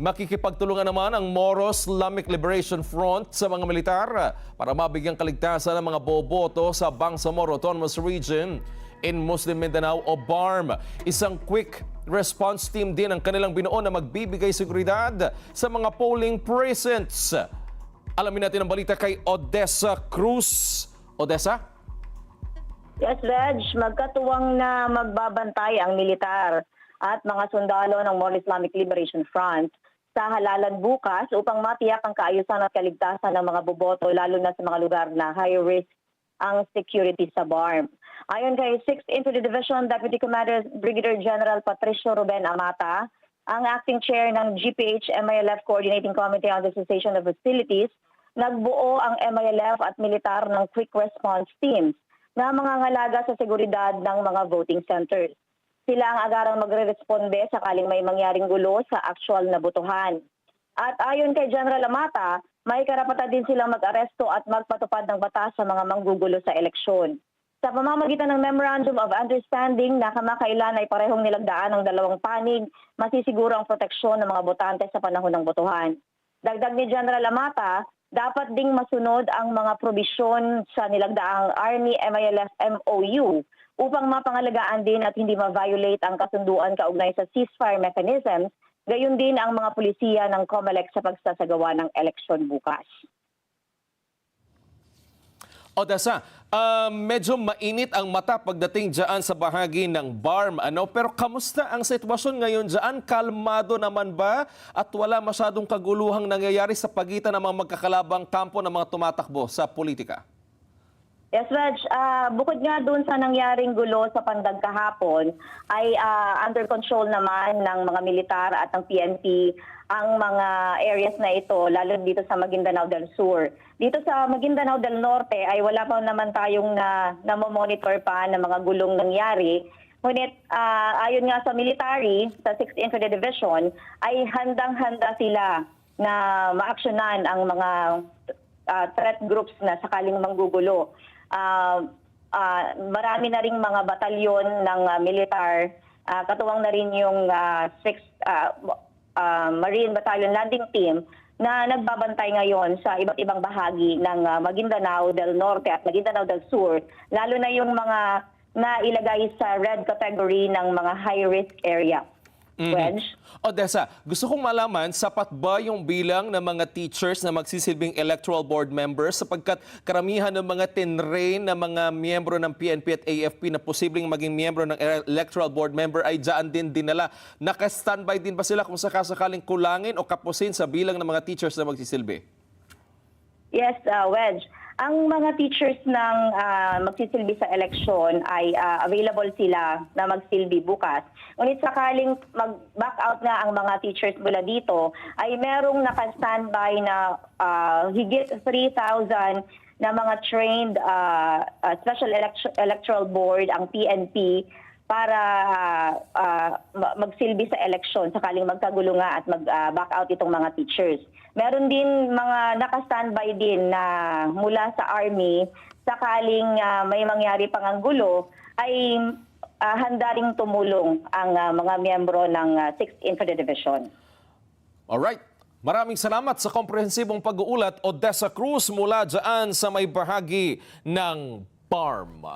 Makikipagtulungan naman ang Moro Islamic Liberation Front sa mga militar para mabigyang kaligtasan ng mga boboto sa Bangsamoro Autonomous Region in Muslim Mindanao o BARM. Isang quick response team din ang kanilang binuo na magbibigay seguridad sa mga polling precincts. Alamin natin ang balita kay Odessa Cruz. Odessa? Yes, Reg, magkatuwang na magbabantay ang militar at mga sundalo ng Moro Islamic Liberation Front sa halalan bukas upang matiyak ang kaayusan at kaligtasan ng mga boboto lalo na sa mga lugar na high risk ang security sa BARM. Ayon kay 6th Infantry Division Deputy Commander Brigadier General Patricio Ruben Amata, ang acting chair ng GPH-MILF Coordinating Committee on the Cessation of Hostilities, nagbuo ang MILF at militar ng quick response teams na mangangalaga sa seguridad ng mga voting centers. Sila ang agarang magre-responde sakaling may mangyaring gulo sa actual na botohan. At ayon kay General Amata, may karapatan din silang mag-aresto at magpatupad ng batas sa mga manggugulo sa eleksyon. Sa pamamagitan ng Memorandum of Understanding na kamakailan ay parehong nilagdaan ng dalawang panig, masisiguro ang proteksyon ng mga botante sa panahon ng botohan. Dagdag ni General Amata, dapat ding masunod ang mga probisyon sa nilagdaang Army-MILF MOU upang mapangalagaan din at hindi ma-violate ang kasunduan kaugnay sa ceasefire mechanisms, gayon din ang mga pulisiya ng COMELEC sa pagsasagawa ng eleksyon bukas. Odessa, medyo mainit ang mata pagdating dyan sa bahagi ng BARM. Pero kamusta ang sitwasyon ngayon dyan? Kalmado naman ba? At wala masyadong kaguluhang nangyayari sa pagitan ng mga magkakalabang kampo ng mga tumatakbo sa politika? Yes, Raj. Bukod nga doon sa nangyaring gulo sa pandag kahapon, ay under control naman ng mga militar at ng PNP ang mga areas na ito, lalo dito sa Maguindanao del Sur. Dito sa Maguindanao del Norte ay wala pa naman tayong namomonitor pa ng mga gulong nangyari. Ngunit ayon nga sa military, sa 6th Infantry Division, ay handang-handa sila na maaksyonan ang mga threat groups na sakaling manggugulo. Marami na ring mga batalyon ng militar, katuwang na rin yung 6th Marine Battalion Landing Team na nagbabantay ngayon sa iba't ibang bahagi ng Maguindanao del Norte at Maguindanao del Sur, lalo na yung mga nailagay sa red category ng mga high-risk area. Odessa, gusto kong malaman, sapat ba yung bilang ng mga teachers na magsisilbing electoral board members sapagkat karamihan ng mga tinrain na mga miyembro ng PNP at AFP na posibleng maging miyembro ng electoral board member ay dyan din dinala. Naka-standby din ba sila kung sakasakaling kulangin o kapusin sa bilang ng mga teachers na magsisilbi? Yes, Wedge. Ang mga teachers ng magsisilbi sa eleksyon ay available sila na magsilbi bukas. Ngunit sakaling mag-back out na ang mga teachers mula dito, ay merong naka-standby na higit 3,000 na mga trained Special Electoral Board, ang PNP, para magsilbi sa eleksyon sakaling magkagulo nga at mag-back out itong mga teachers. Meron din mga naka-standby din na mula sa Army sakaling may mangyari pang ang gulo ay handa ring tumulong ang mga miyembro ng 6th Infantry Division. Alright. Maraming salamat sa komprehensibong pag-uulat, Odessa Cruz, mula dyan sa may bahagi ng BARM.